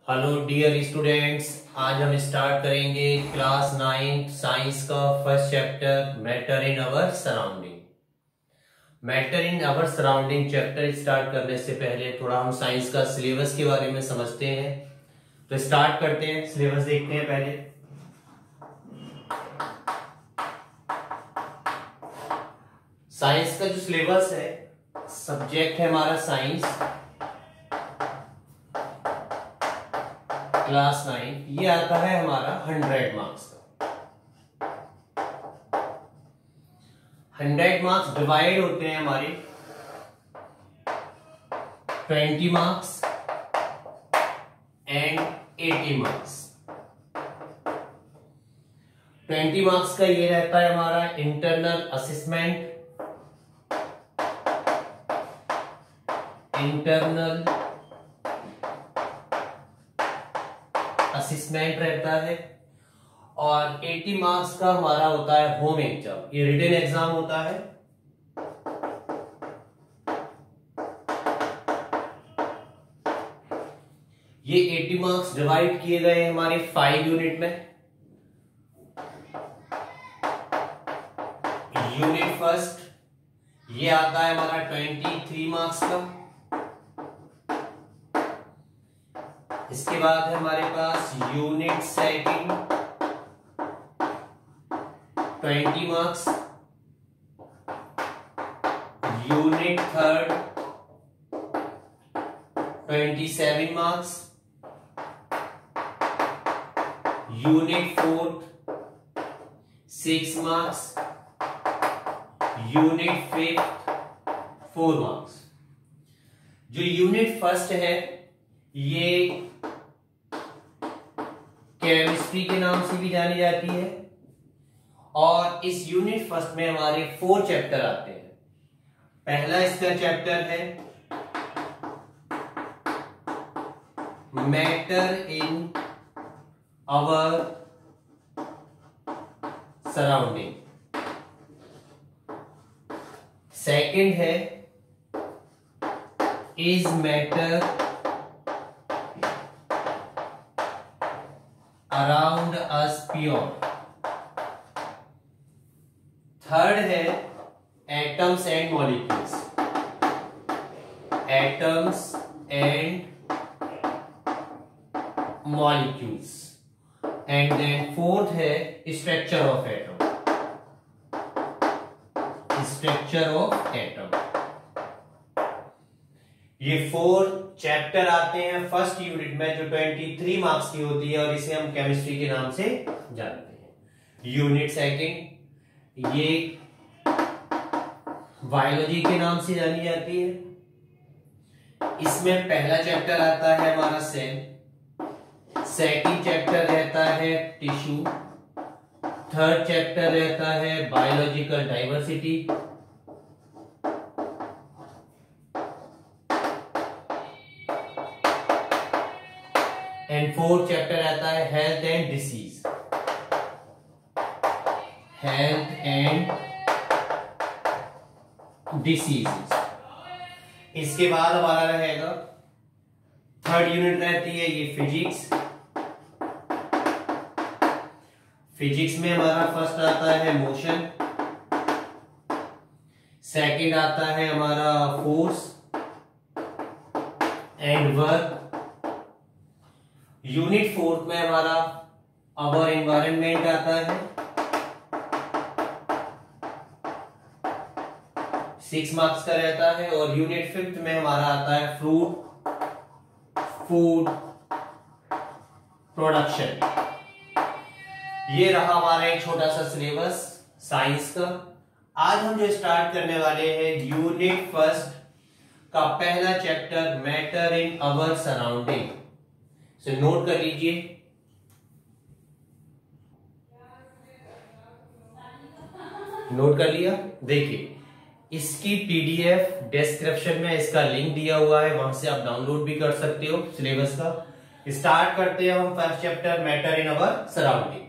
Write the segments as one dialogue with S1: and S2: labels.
S1: Hello dear students, आज हम start करेंगे क्लास 9 साइंस का first chapter matter in our surrounding. Matter in our surrounding chapter start करने से पहले थोड़ा हम साइंस का सिलेबस के बारे में समझते हैं। तो स्टार्ट करते हैं, सिलेबस देखते हैं पहले। साइंस का जो सिलेबस है, सब्जेक्ट है हमारा साइंस, क्लास 9। ये आता है हमारा 100 मार्क्स का। 100 मार्क्स डिवाइड होते हैं हमारे 20 मार्क्स एंड 80 मार्क्स। 20 मार्क्स का ये रहता है हमारा इंटरनल असेसमेंट, रहता है, और 80 मार्क्स का हमारा होता है होम एग्जाम। ये रिटन एग्जाम होता है। ये 80 मार्क्स डिवाइड किए गए हैं हमारे 5 यूनिट में। यूनिट फर्स्ट ये आता है हमारा 23 मार्क्स का। इसके बाद है हमारे पास unit second 20 marks, unit third 27 marks, unit fourth 6 marks, unit fifth 4 marks. जो यूनिट फर्स्ट है ये केमिस्ट्री के नाम से भी जानी जाती है, और इस यूनिट फर्स्ट में हमारे 4 चैप्टर आते हैं। पहला इसका चैप्टर है matter in our surrounding. Second है is matter around us pure. Third है atoms and molecules, atoms and molecules. And then fourth है structure of atom, structure of atom. ये 4 चैप्टर आते हैं फर्स्ट यूनिट में, जो 23 मार्क्स की होती है, और इसे हम केमिस्ट्री के नाम से जानते हैं। यूनिट सेकंड ये बायोलॉजी के नाम से जानी जाती है। इसमें पहला चैप्टर आता है हमारा सेल, सेकंड चैप्टर रहता है टिश्यू, थर्ड चैप्टर रहता है biological diversity, and fourth chapter आता है health and disease, health and disease. इसके बाद हमारा रहेगा थर्ड यूनिट रहती है ये फिजिक्स। फिजिक्स में हमारा फर्स्ट आता है मोशन, सेकंड आता है हमारा force and work. Unit fourth में हमारा अवर एनवायरनमेंट आता है। 6 मार्क्स का रहता है, और यूनिट फिफ्थ में हमारा आता है फ्रूट फूड प्रोडक्शन। ये रहा हमारा एक छोटा सा सिलेबस साइंस का। आज हम जो स्टार्ट करने वाले हैं यूनिट फर्स्ट का पहला chapter matter in our surrounding. से नोट कर लीजिए। नोट कर लिया? देखिए, इसकी पीडीएफ डिस्क्रिप्शन में इसका लिंक दिया हुआ है, वहां से आप डाउनलोड भी कर सकते हो सिलेबस का। स्टार्ट करते हैं हम first chapter matter in our surrounding.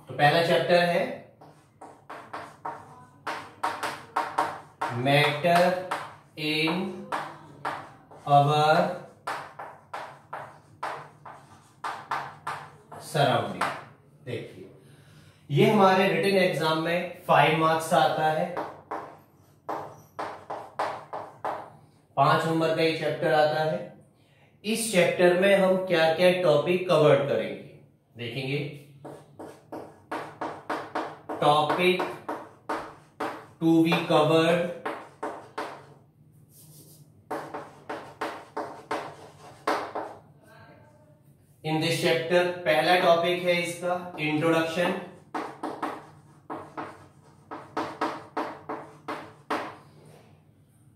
S1: तो पहला चैप्टर है मैटर इन अवर सराउंडिंग। देखिए ये हमारे रिटन एग्जाम में 5 मार्क्स आता है, 5 नंबर का ये चैप्टर आता है। इस चैप्टर में हम क्या क्या टॉपिक कवर करेंगे देखेंगे। Topic to be covered, in this chapter पहला टॉपिक है इसका इंट्रोडक्शन।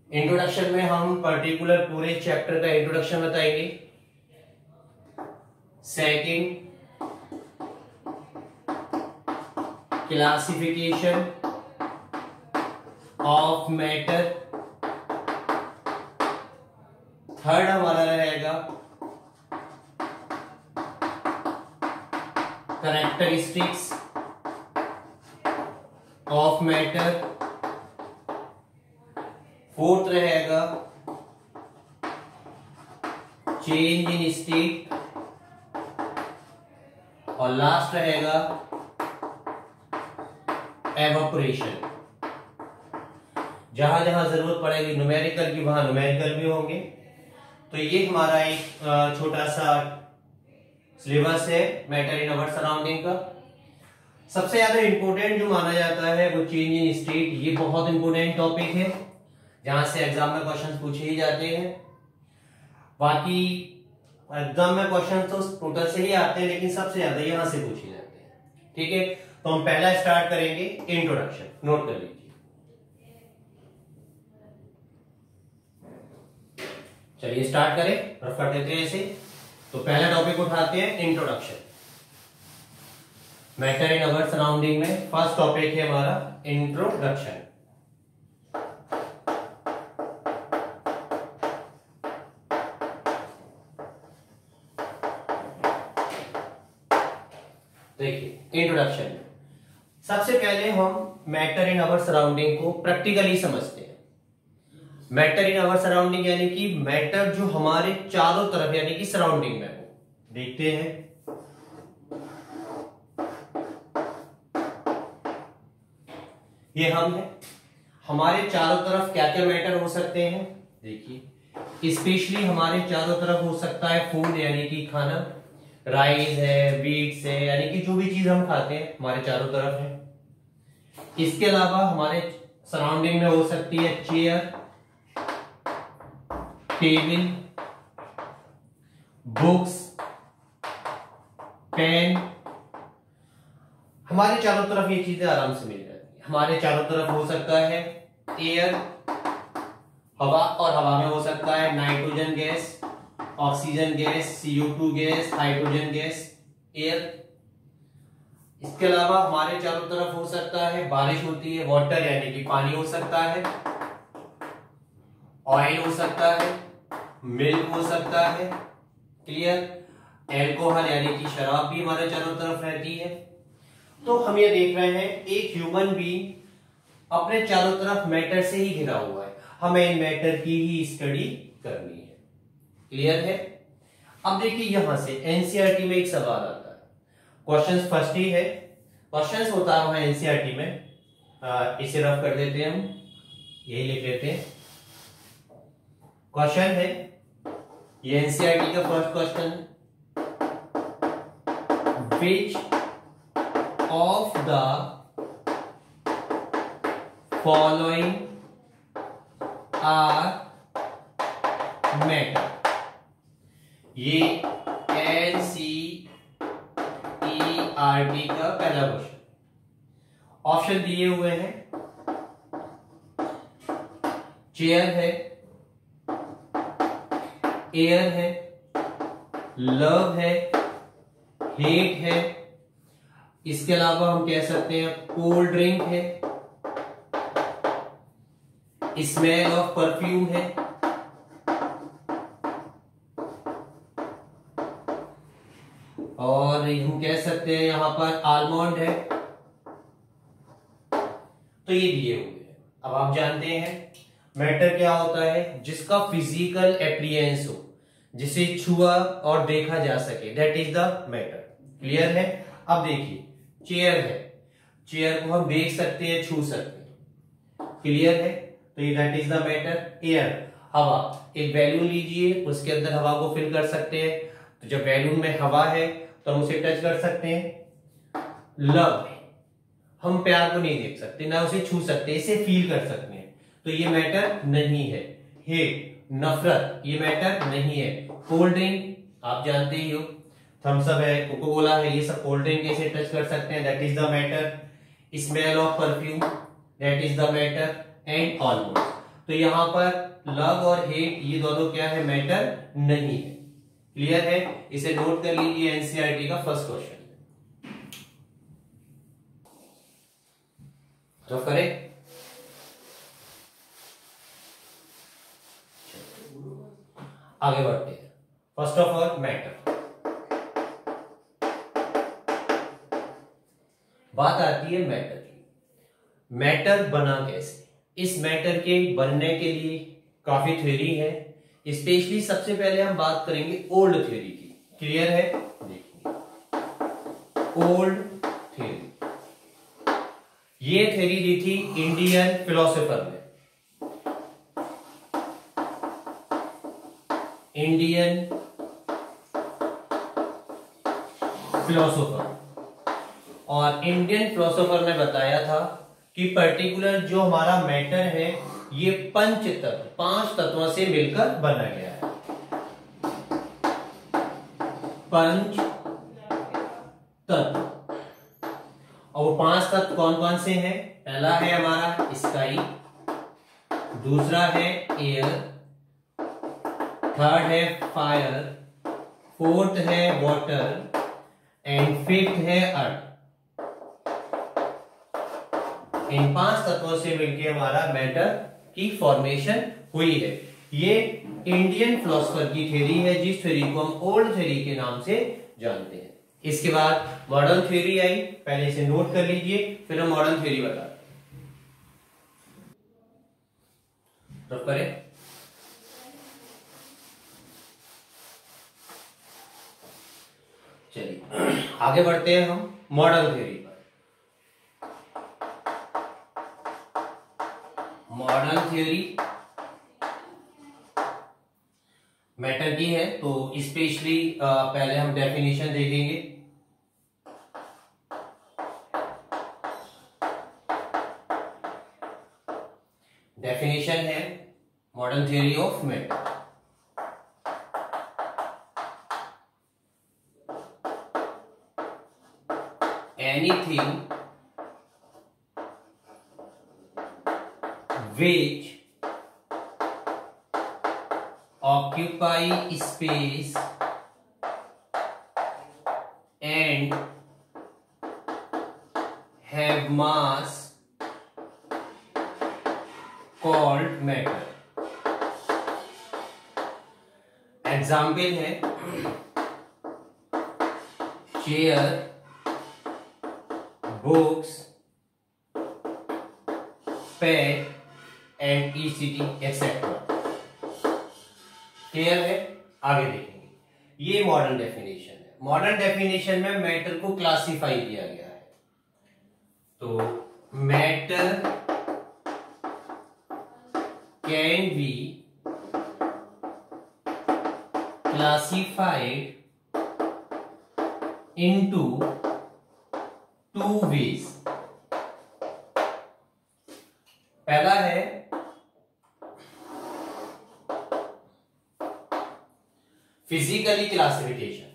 S1: इंट्रोडक्शन में हम पर्टिकुलर पूरे चैप्टर का इंट्रोडक्शन बताएंगे। Second, classification of matter. Third हमारा रहेगा कैरेक्टरिस्टिक्स ऑफ मैटर। फोर्थ रहेगा चेंज इन स्टेट, और लास्ट रहेगा एवापोरेशन। जहां जहां जरूरत पड़ेगी न्यूमेरिकल की वहां न्यूमेरिकल भी होंगे। तो ये हमारा एक छोटा सा सिलेबस है मैटर इन अवर सराउंडिंग का। सबसे ज्यादा इंपॉर्टेंट जो माना जाता है वो चेंज इन स्टेट। ये बहुत इंपॉर्टेंट टॉपिक है, जहां से एग्जाम में क्वेश्चन पूछे ही जाते हैं। बाकी एग्जाम में क्वेश्चन तो टोटल से ही आते हैं, लेकिन सबसे ज्यादा यहां से पूछे जाते हैं। ठीक है, तो हम पहला स्टार्ट करेंगे इंट्रोडक्शन। नोट कर लीजिए। चलिए स्टार्ट करें, रफ कर देते हैं ऐसे। तो पहला टॉपिक उठाते हैं introduction. Matter in our surrounding में फर्स्ट टॉपिक है हमारा इंट्रोडक्शन। देखिए इंट्रोडक्शन, सबसे पहले हम मैटर इन अवर सराउंडिंग को प्रैक्टिकली समझते हैं। मैटर इन अवर सराउंडिंग यानी कि मैटर जो हमारे चारों तरफ यानी कि सराउंडिंग में हो। देखते हैं ये हम है, हमारे चारों तरफ क्या क्या मैटर हो सकते हैं। देखिए स्पेशली हमारे चारों तरफ हो सकता है फूड यानी कि खाना, राइस है, बीट्स है, यानी कि जो भी चीज हम खाते हैं हमारे चारों तरफ है। इसके अलावा हमारे सराउंडिंग में हो सकती है चेयर, टेबल, बुक्स, पेन। हमारे चारों तरफ ये चीजें आराम से मिल जाती है। हमारे चारों तरफ हो सकता है एयर, हवा, और हवा में हो सकता है nitrogen gas, oxygen gas, CO2 gas, hydrogen gas, air. इसके अलावा हमारे चारों तरफ हो सकता है बारिश होती है, वाटर यानी कि पानी हो सकता है, ऑयल हो सकता है, मिल्क हो सकता है, क्लियर, एल्कोहल यानी कि शराब भी हमारे चारों तरफ रहती है। तो हम ये देख रहे हैं एक ह्यूमन बीइंग अपने चारों तरफ मैटर से ही घिरा हुआ है। हमें इन मैटर की ही स्टडी करनी है। क्लियर है। अब देखिए यहां से एनसीईआरटी में एक सवाल आता है। क्वेश्चन फर्स्ट ही है, क्वेश्चन होता है वहां एनसीईआरटी में। इसे रफ कर देते हैं, हम यही लिख लेते हैं। क्वेश्चन है, ये एनसीईआरटी का फर्स्ट क्वेश्चन है, which of the following are matter. ये एनसीईआरटी का पहला क्वेश्चन। ऑप्शन दिए हुए हैं, चेयर है, एयर है, लव है, हेट है, इसके अलावा हम कह सकते हैं कोल्ड ड्रिंक है, स्मेल ऑफ परफ्यूम है, और हम कह सकते हैं यहां पर आलमंड है। तो ये दिए हुए हैं। अब आप जानते हैं मैटर क्या होता है, जिसका फिजिकल एप्रियंस हो, जिसे छुआ और देखा जा सके, that is the matter. Clear है? अब देखिए चेयर है, चेयर को हम देख सकते हैं, छू सकते हैं। क्लियर है? तो ये that is the matter. Air, हवा, एक बैलून लीजिए, उसके अंदर हवा को फिल कर सकते हैं, तो जब बैलून में हवा है तो हम उसे टच कर सकते हैं। लव, हम प्यार को नहीं देख सकते, ना उसे छू सकते, इसे फील कर सकते हैं, तो ये मैटर नहीं है। हेट, नफरत, ये मैटर नहीं है। कोल्ड ड्रिंक आप जानते ही हो, थम्स अप है, कोको कोला है, ये सब कोल्ड ड्रिंक कैसे टच कर सकते हैं, that is the matter. Smell of perfume, that is the matter. And almost, तो यहां पर लव और हेट ये दोनों क्या है, मैटर नहीं है। क्लियर है? इसे नोट कर लीजिए, एनसीईआरटी का फर्स्ट क्वेश्चन। तो करें, आगे बढ़ते हैं। फर्स्ट ऑफ ऑल मैटर, बात आती है मैटर की। मैटर बना कैसे? इस मैटर के बनने के लिए काफी थ्योरी है, स्पेशली सबसे पहले हम बात करेंगे ओल्ड थ्योरी की। क्लियर है? देखिए ओल्ड थ्योरी, ये थ्योरी दी थी इंडियन फिलोसोफर ने, इंडियन फिलोसोफर। और इंडियन फिलोसोफर ने बताया था कि पर्टिकुलर जो हमारा मैटर है ये पंच तत्व, 5 तत्वों से मिलकर बना गया है। पंच तत्व, और वो 5 तत्व कौन कौन से हैं? पहला है हमारा स्काई, दूसरा है एयर, थर्ड है फायर, फोर्थ है वाटर एंड फिफ्थ है अर्थ। इन 5 तत्वों से मिलकर हमारा मैटर की फॉर्मेशन हुई है। ये इंडियन फिलोसोफर की थ्योरी है, जिस थ्योरी को हम ओल्ड थ्योरी के नाम से जानते हैं। इसके बाद मॉडर्न थ्योरी आई, पहले इसे नोट कर लीजिए, फिर हम मॉडर्न थ्योरी बताते हैं। तो करें, चलिए आगे बढ़ते हैं हम मॉडर्न थ्योरी पर। मॉडर्न थ्योरी मैटर की है, तो स्पेशली पहले हम डेफिनेशन देखेंगे। डेफिनेशन है modern theory of matter, anything which occupy space and have mass called matter। Example है chair, books, pen and ECT etcetera. Clear है? आगे देखेंगे, ये मॉडर्न डेफिनेशन है। मॉडर्न डेफिनेशन में मैटर को क्लासिफाई किया गया है। तो matter can be classified into 2 ways। पहला है physically classification,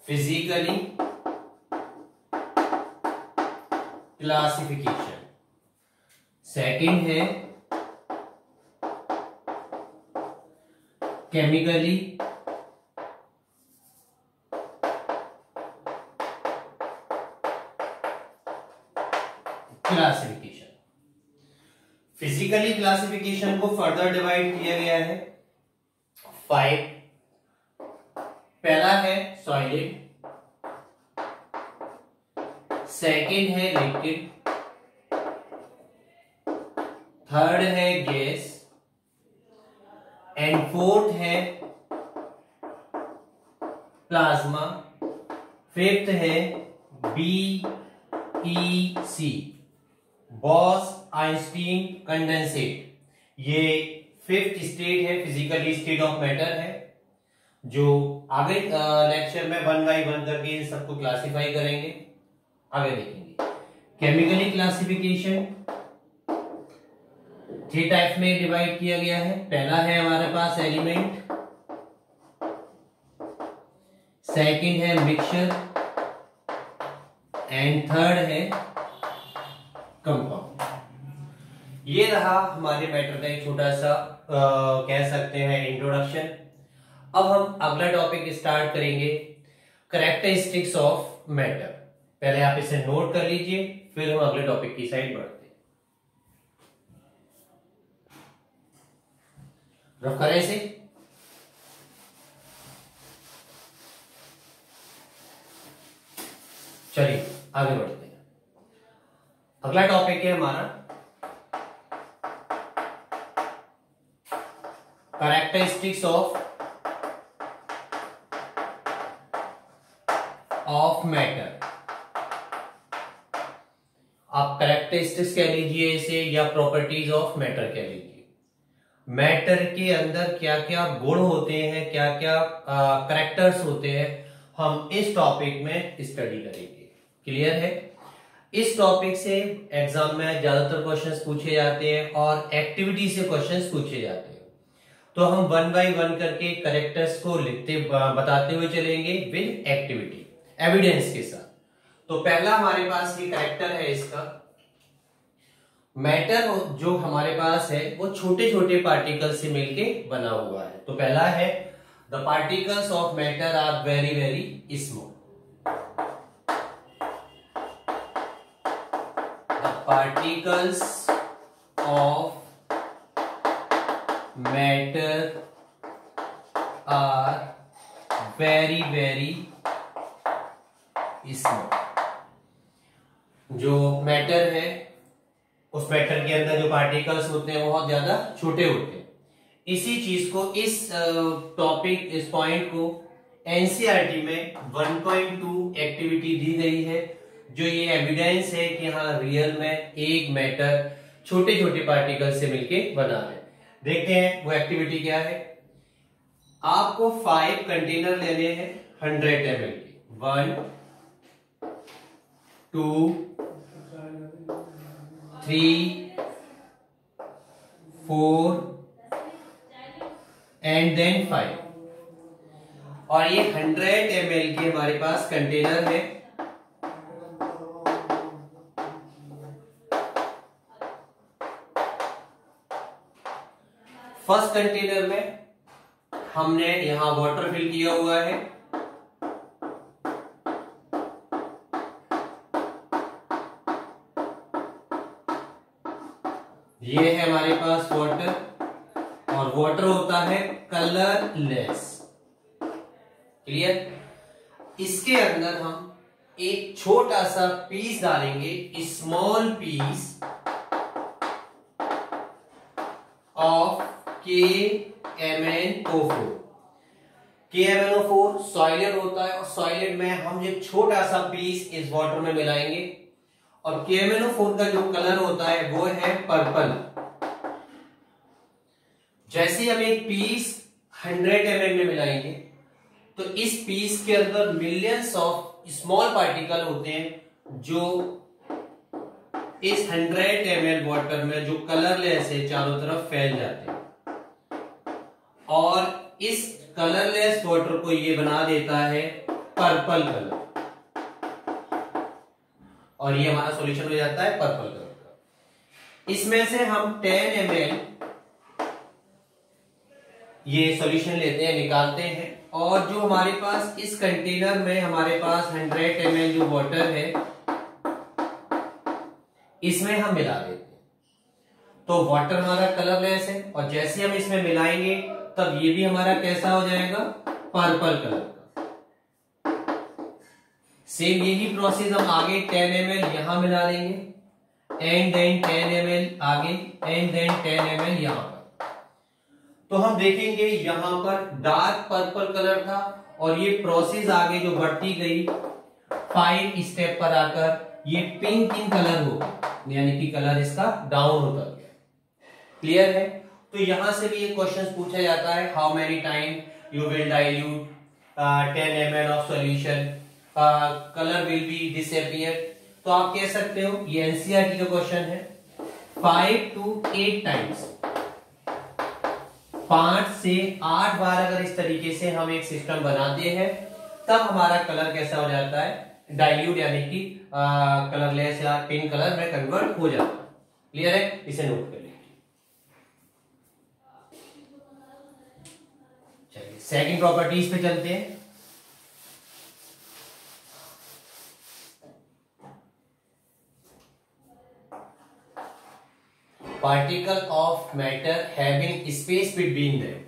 S1: physically classification. Second है केमिकली क्लासिफिकेशन। फिजिकली क्लासिफिकेशन को फर्दर डिवाइड किया गया है 5 पहला है सॉलिड, सेकंड है लिक्विड, थर्ड है गैस एंड फोर्थ है प्लाज्मा, फिफ्थ है BEC, बॉस आइंस्टीन कंडेंसेट। ये फिफ्थ स्टेट है, फिजिकल स्टेट ऑफ मैटर है, जो आगे लेक्चर में 1 बाय 1 करके इन सबको क्लासिफाई करेंगे, आगे देखेंगे। केमिकली क्लासिफिकेशन 3 टाइप में डिवाइड किया गया है। पहला है हमारे पास एलिमेंट, सेकंड है मिक्सचर एंड थर्ड है कंपाउंड। ये रहा हमारे मैटर का एक छोटा सा कह सकते हैं इंट्रोडक्शन। अब हम अगला टॉपिक स्टार्ट करेंगे, कैरेक्टरिस्टिक्स ऑफ मैटर। पहले आप इसे नोट कर लीजिए, फिर हम अगले टॉपिक की साइड बढ़ते हैं। रफ करें इसे। चलिए आगे बढ़ते हैं। अगला टॉपिक है हमारा कैरेक्टरिस्टिक्स ऑफ मैटर। आप कैरेक्टरिस्टिक्स कह लीजिए इसे या प्रॉपर्टीज ऑफ मैटर कह लीजिए। मैटर के अंदर क्या क्या गुण होते हैं, क्या क्या कैरेक्टर्स होते हैं, हम इस टॉपिक में स्टडी करेंगे। क्लियर है? इस टॉपिक से एग्जाम में ज्यादातर क्वेश्चंस पूछे जाते हैं और एक्टिविटी से क्वेश्चंस पूछे जाते हैं। तो हम 1 बाय 1 करके कैरेक्टर्स को लिखते बताते हुए चलेंगे विद एक्टिविटी, एविडेंस के साथ। तो पहला हमारे पास ये कैरेक्टर है इसका, मैटर जो हमारे पास है वो छोटे छोटे पार्टिकल से मिलके बना हुआ है। तो पहला है the particles of matter are very very small. The particles of matter are very very small. जो मैटर है उस मैटर के अंदर जो पार्टिकल्स होते हैं वो बहुत ज्यादा छोटे होते हैं। इसी चीज को, इस टॉपिक, इस पॉइंट को एनसीईआरटी में 1.2 एक्टिविटी दी गई है, जो ये एविडेंस है कि हाँ रियल में एक मैटर छोटे छोटे पार्टिकल से मिलके बना है। देखते हैं वो एक्टिविटी क्या है। आपको 5 कंटेनर लेने हैं 100 ml के। 1 2 3 4 एंड देन 5। और ये 100 ml के हमारे पास कंटेनर है। फर्स्ट कंटेनर में हमने यहां वाटर फिल किया हुआ है। ये है हमारे पास वाटर, और वाटर होता है कलरलेस। क्लियर? इसके अंदर हम एक छोटा सा पीस डालेंगे, small piece of KMnO4। KMnO4 सॉइलेंट होता है, और सॉइलेंट में हम एक छोटा सा पीस इस वाटर में मिलाएंगे। और KMnO4 का जो कलर होता है वो है पर्पल। जैसे हम एक पीस 100 ml में मिलाएंगे तो इस पीस के अंदर मिलियंस ऑफ स्मॉल पार्टिकल होते हैं, जो इस 100 ml वाटर में जो कलरलेस है चारों तरफ फैल जाते हैं, और इस कलरलेस वाटर को ये बना देता है पर्पल कलर, और ये हमारा सॉल्यूशन हो जाता है पर्पल कलर का। इसमें से हम 10 ml ये सॉल्यूशन लेते हैं, निकालते हैं, और जो हमारे पास इस कंटेनर में हमारे पास 100 ml जो वाटर है इसमें हम मिला देते हैं। तो वाटर हमारा कलरलेस है, और जैसे हम इसमें मिलाएंगे तब ये भी हमारा कैसा हो जाएगा, पर्पल कलर का। सेम यही प्रोसेस हम आगे 10 ml यहां मिला देंगे एंड देन 10 ml आगे एंड देन 10 ml यहां पर। तो हम देखेंगे यहां पर डार्क पर्पल कलर था और ये प्रोसेस आगे जो बढ़ती गई 5 स्टेप पर आकर ये पिंक इन कलर हो गया, यानी कि कलर इसका डाउन होता गया। क्लियर है? तो यहां से भी एक क्वेश्चन पूछा जाता है, how many time you will dilute 10 ml of solution, colour will be disappear. तो आप कह सकते हो ये एनसीईआरटी का क्वेश्चन है, 5 to 8 टाइम्स, 5 से 8 बार अगर इस तरीके से हम एक सिस्टम बनाते हैं तब हमारा कलर कैसा हो जाता है, डाइल्यूट यानी कि कलरलेस या पिंक कलर में कन्वर्ट हो जाता है। क्लियर है? इसे नोट कर लीजिए। चलिए सेकंड प्रॉपर्टीज पे चलते हैं। Particle of matter having space between them.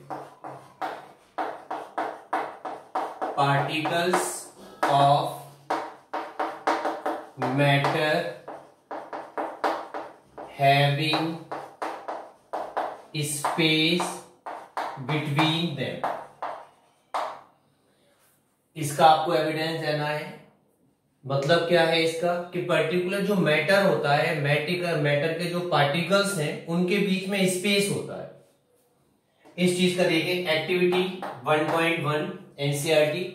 S1: Particles of matter having space between them. इसका आपको एविडेंस देना है। मतलब क्या है इसका कि पर्टिकुलर जो मैटर होता है, मैटर के जो पार्टिकल्स हैं उनके बीच में स्पेस होता है। इस चीज का देखें, एक्टिविटी 1.1 एनसीईआरटी,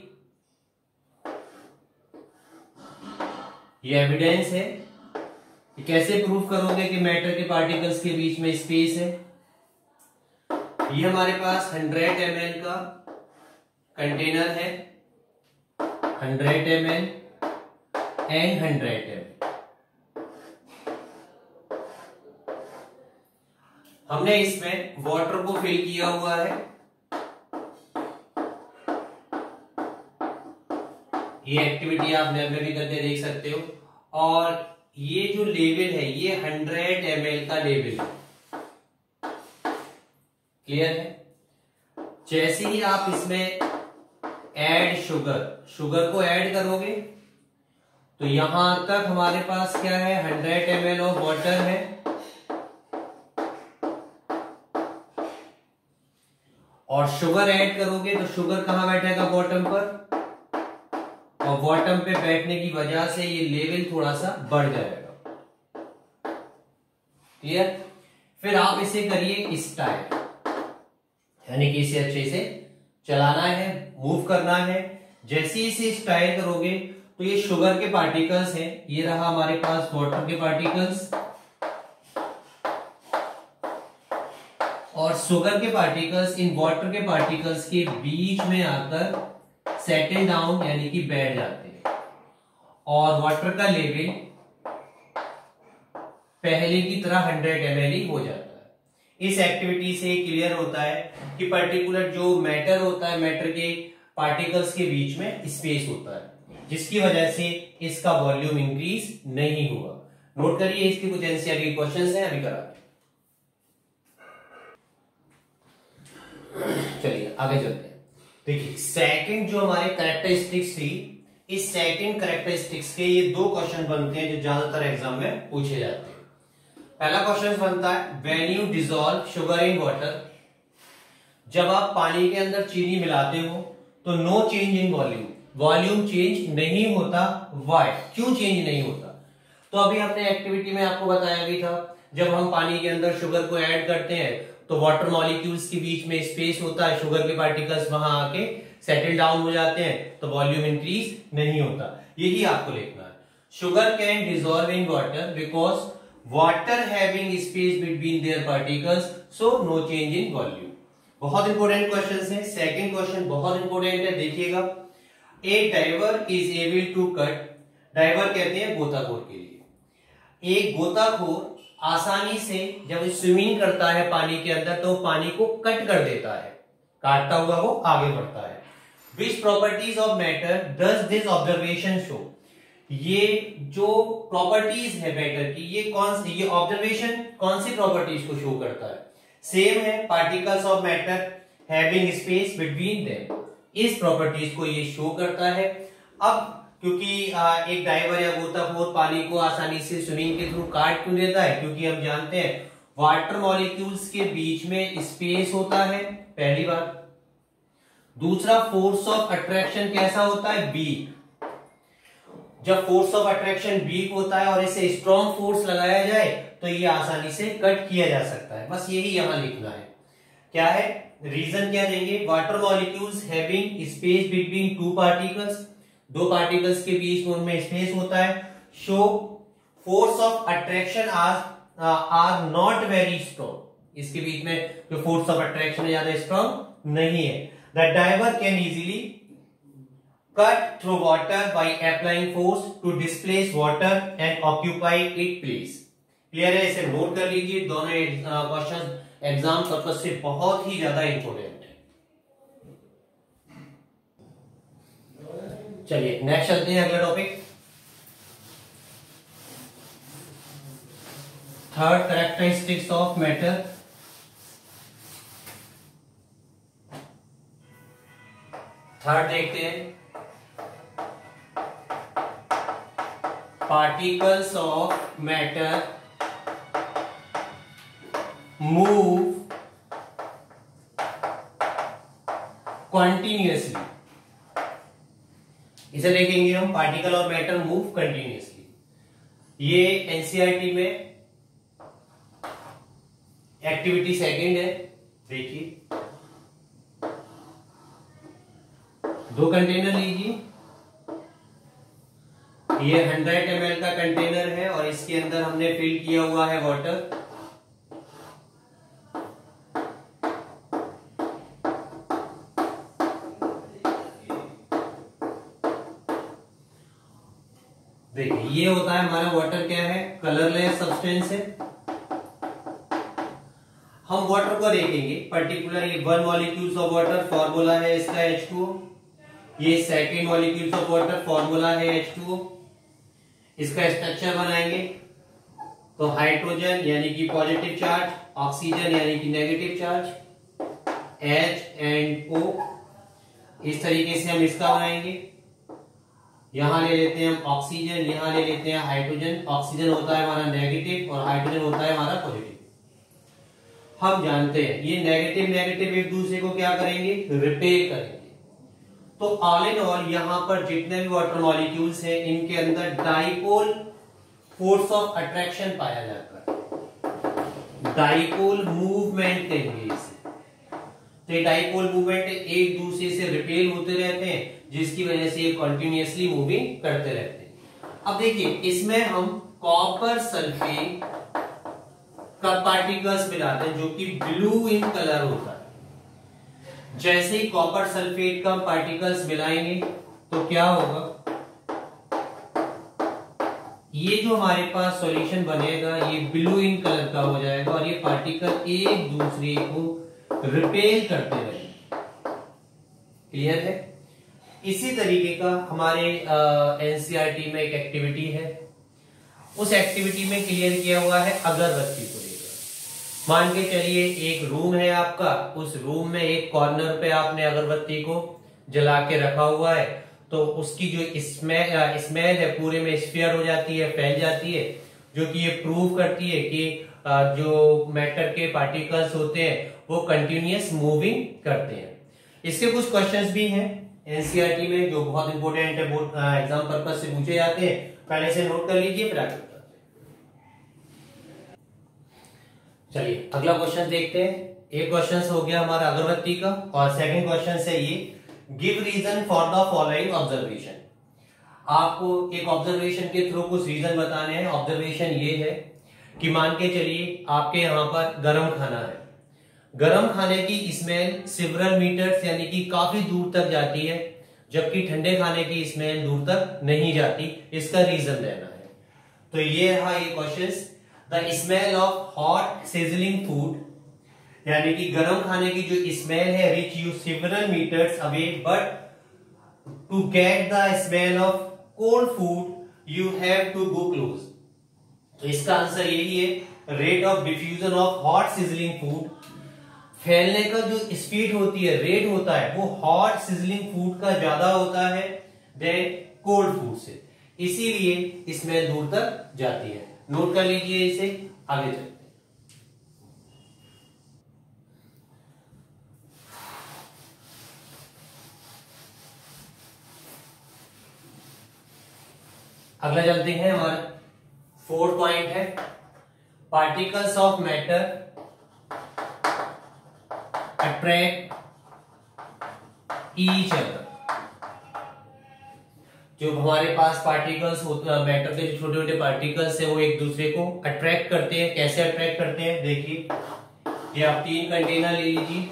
S1: ये एविडेंस है कि कैसे प्रूव करोगे कि मैटर के पार्टिकल्स के बीच में स्पेस है। ये हमारे पास 100 ml का कंटेनर है, 100 ml एंड 100 ml। हमने इसमें वाटर को फिल किया हुआ है, ये एक्टिविटी आप लैब में भी करके देख सकते हो। और ये जो लेवल है ये 100 ml का लेवल है। क्लियर है? जैसे ही आप इसमें ऐड शुगर को ऐड करोगे तो यहां तक हमारे पास क्या है, 100 ml ऑफ वाटर है और शुगर ऐड करोगे तो शुगर कहां बैठेगा, बॉटम पर, और बॉटम पे बैठने की वजह से ये लेवल थोड़ा सा बढ़ जाएगा। क्लियर? फिर आप इसे करिए स्टाइल, यानी कि इसे अच्छे से चलाना है, मूव करना है। जैसे ही इसे स्टाइल करोगे तो ये शुगर के पार्टिकल्स हैं, ये रहा हमारे पास वाटर के पार्टिकल्स, और शुगर के पार्टिकल्स इन वाटर के पार्टिकल्स के बीच में आकर सेटल डाउन यानी कि बैठ जाते हैं और वाटर का लेवल पहले की तरह 100 ml ही हो जाता है। इस एक्टिविटी से क्लियर होता है कि पर्टिकुलर जो मैटर होता है, मैटर के पार्टिकल्स के बीच में स्पेस होता है, जिसकी वजह से इसका वॉल्यूम इंक्रीज नहीं हुआ। नोट करिए, इसके कुछ एनसीईआरटी क्वेश्चंस हैं, अभी करा। चलिए आगे चलते हैं। देखिए सेकंड जो हमारे कैरेक्टरिस्टिक्स थी, इस सेकंड कैरेक्टरिस्टिक्स के ये 2 क्वेश्चन बनते हैं जो ज्यादातर एग्जाम में पूछे जाते हैं। पहला क्वेश्चन बनता है, when you dissolve sugar in water, जब आप पानी के अंदर चीनी मिलाते हो तो no change in volume, volume change नहीं होता। व्हाई? क्यों चेंज नहीं होता? तो अभी हमने एक्टिविटी में आपको बताया भी था, जब हम पानी के अंदर शुगर को ऐड करते हैं तो वाटर मॉलिक्यूल्स के बीच में स्पेस होता है, शुगर के पार्टिकल्स वहां आके सेटल डाउन हो जाते हैं, तो वॉल्यूम इंक्रीज नहीं होता। यही आपको लिखना है। Sugar can dissolve in water because water having space between their particles, so no change in volume. बहुत इंपॉर्टेंट क्वेश्चन है। सेकंड क्वेश्चन बहुत इंपॉर्टेंट है, देखिएगा। A diver is able to cut, diver कहते हैं गोताखोर के लिए। एक गोताखोर आसानी से जब स्विमिंग करता है पानी के अंदर तो पानी को कट कर देता है, काटता हुआ वो आगे बढ़ता है। विच properties of matter does this observation show, ये जो प्रॉपर्टीज है मैटर की, ये ऑब्जर्वेशन कौन सी प्रॉपर्टीज को शो करता है? सेम है, particles of matter having space between them, इस प्रॉपर्टीज को ये शो करता है। अब क्योंकि एक डाइवर या गोताखोर पानी को आसानी से स्विमिंग के थ्रू काट क्यों देता है? क्योंकि हम जानते हैं वाटर मॉलिक्यूल्स के बीच में स्पेस होता है, पहली बात। दूसरा, फोर्स ऑफ अट्रैक्शन कैसा होता है? वीक। जब फोर्स ऑफ अट्रैक्शन वीक होता है और इसे स्ट्रॉन्ग फोर्स लगाया जाए तो ये आसानी से कट किया जा सकता है। बस यही यहां लिखना है। क्या है रीजन? क्या देंगे? Water molecules having space between two particles, दो पार्टिकल्स के बीच में उनमें स्पेस होता है। So force of attraction are not very strong, इसके बीच में जो फोर्स ऑफ अट्रैक्शन है ज्यादा स्ट्रॉन्ग नहीं है। The diver can easily cut through water by applying force to displace water and occupy its place। Clear है? इसे नोट कर लीजिए, दोनों क्वेश्चन एग्जाम पर्पस से बहुत ही ज्यादा इंपॉर्टेंट है। चलिए नेक्स्ट चलते हैं, अगला topic. Third, characteristics of matter. Third देखते हैं, particles of matter move continuously। इसे देखेंगे हम, particle of matter move continuously. ये एनसीईआरटी में एक्टिविटी सेकंड है। देखिए, दो कंटेनर लीजिए, ये 100 ml का कंटेनर है और इसके अंदर हमने फिल किया हुआ है वाटर। देखिए, ये होता है हमारा वाटर। क्या है? कलरलेस सब्सटेंस है। हम वाटर को देखेंगे पर्टिकुलर, ये 1 मॉलिक्यूल्स ऑफ वाटर, फॉर्मूला है इसका H2O। ये second molecules of water, formula है H2O। इसका स्ट्रक्चर बनाएंगे तो हाइड्रोजन यानी कि पॉजिटिव चार्ज, ऑक्सीजन यानी कि negative charge, H and O। इस तरीके से हम इसका बनाएंगे। यहां ले लेते हैं हम ऑक्सीजन, यहां ले लेते हैं हाइड्रोजन। ऑक्सीजन होता है हमारा नेगेटिव और हाइड्रोजन होता है हमारा पॉजिटिव। हम जानते हैं ये नेगेटिव नेगेटिव एक दूसरे को क्या करेंगे? रिपेल करेंगे। तो ऑल इन ऑल यहां पर जितने भी वाटर मॉलिक्यूल्स हैं इनके अंदर डाइपोल फोर्स ऑफ अट्रैक्शन पाया जाता है। डाइपोल मूवमेंट कहेंगे इसे। तो ये डाइपोल मूवमेंट एक दूसरे से रिपेल होते रहते हैं, जिसकी वजह से ये कंटिन्यूअसली मूविंग करते रहते हैं। अब देखिए, इसमें हम कॉपर सल्फेट का पार्टिकल्स मिलाते हैं जो कि ब्लू इन कलर होता है। जैसे ही कॉपर सल्फेट का पार्टिकल्स मिलाएंगे तो क्या होगा? ये जो हमारे पास सॉल्यूशन बनेगा ये ब्लू इन कलर का हो जाएगा और ये पार्टिकल एक दूसरे को रिपेल करते रहेंगे। क्लियर है? इसी तरीके का हमारे एनसीईआरटी में एक एक्टिविटी है। उस एक्टिविटी में क्लियर किया हुआ है अगरबत्ती को लेकर। मान के चलिए एक रूम है आपका, उस रूम में एक कॉर्नर पे आपने अगरबत्ती को जला के रखा हुआ है, तो उसकी जो स्मेल है पूरे में स्फीयर हो जाती है, फैल जाती है, जो कि ये प्रूव करती है कि जो मैटर के पार्टिकल्स होते हैं वो कंटिन्यूअस मूविंग करते हैं। इसके कुछ क्वेश्चंस भी हैं एनसीईआरटी में जो बहुत इंपॉर्टेंट है, एग्जाम पर्पस से पूछे जाते हैं। पहले से नोट कर लीजिए, फिर आगे। चलिए अगला क्वेश्चन देखते हैं। एक क्वेश्चन हो गया हमारा अगरबत्ती का और सेकंड क्वेश्चन है ये, give reason for the following observation. आपको एक ऑब्जर्वेशन के थ्रू कुछ रीजन बताने हैं। ऑब्जर्वेशन ये है कि मान के चलिए आपके यहाँ पर गरम खाना है। गरम खाने की स्मेल सेवरल मीटर्स यानी कि काफी दूर तक जाती है, जबकि ठंडे खाने की स्मेल दूर तक नहीं जाती। इसका रीजन देना है। तो ये रहा ये question. The smell of hot sizzling food यानी कि गर्म खाने की जो स्मेल है reach you several meters away, but to get the smell of cold food you have to go close. तो इसका आंसर यही है, rate of diffusion of hot sizzling food, फैलने का जो स्पीड होती है, रेट होता है, वो हॉट सिजलिंग फूड का ज्यादा होता है देन कोल्ड फूड से, इसीलिए स्मेल दूर तक जाती है। नोट कर लीजिए इसे, आगे चलते हैं। अगला चलते हैं, हमारा 4 पॉइंट है, particles of matter attract each other. जो हमारे पास पार्टिकल्स होते हैं, मैटर के जो छोटे छोटे पार्टिकल्स है, वो एक दूसरे को अट्रैक्ट करते हैं। कैसे अट्रैक्ट करते हैं, देखिए, ये आप 3 कंटेनर ले लीजिए।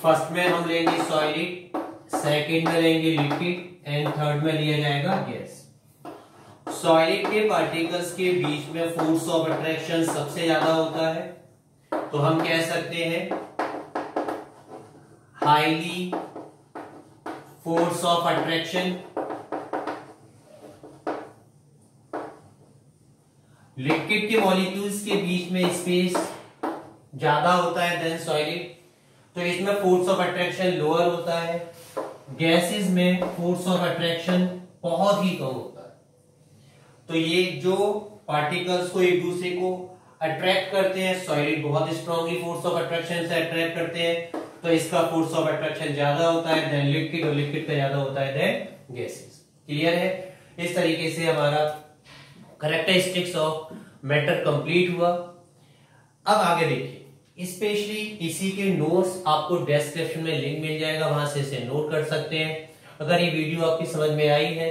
S1: फर्स्ट में हम लेंगे सॉलिड, सेकंड में लेंगे लिक्विड एंड थर्ड में लिया जाएगा गैस। सॉलिड के पार्टिकल्स के बीच में फोर्स ऑफ अट्रैक्शन सबसे ज्यादा होता है, तो हम कह सकते हैं highly force of attraction. Liquid के मॉलिक्यूल्स के बीच में स्पेस ज्यादा होता है देन सॉलिड, तो इसमें फोर्स ऑफ अट्रैक्शन लोअर होता है। गैसेस में फोर्स ऑफ अट्रैक्शन बहुत ही कम होता है। तो ये जो पार्टिकल्स को एक दूसरे को अट्रैक्ट करते हैं, सॉलिड बहुत स्ट्रांगली फोर्स ऑफ अट्रैक्शन से अट्रैक्ट करते हैं, तो इसका फोर्स ऑफ अट्रैक्शन ज्यादा होता है देन लिक्विड, और लिक्विड का ज्यादा होता है देन गैसेस। क्लियर है? इस तरीके से हमारा कैरेक्टरिस्टिक्स ऑफ मैटर कंप्लीट हुआ। अब आगे देखिए, स्पेशली इसी के नोट्स आपको डिस्क्रिप्शन में लिंक मिल जाएगा, वहां से इसे नोट कर सकते हैं। अगर ये वीडियो आपकी समझ में आई है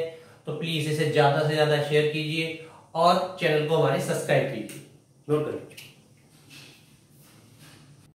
S1: तो प्लीज इसे ज्यादा से ज्यादा शेयर कीजिए और चैनल को हमारे सब्सक्राइब कीजिए। नोट करिए।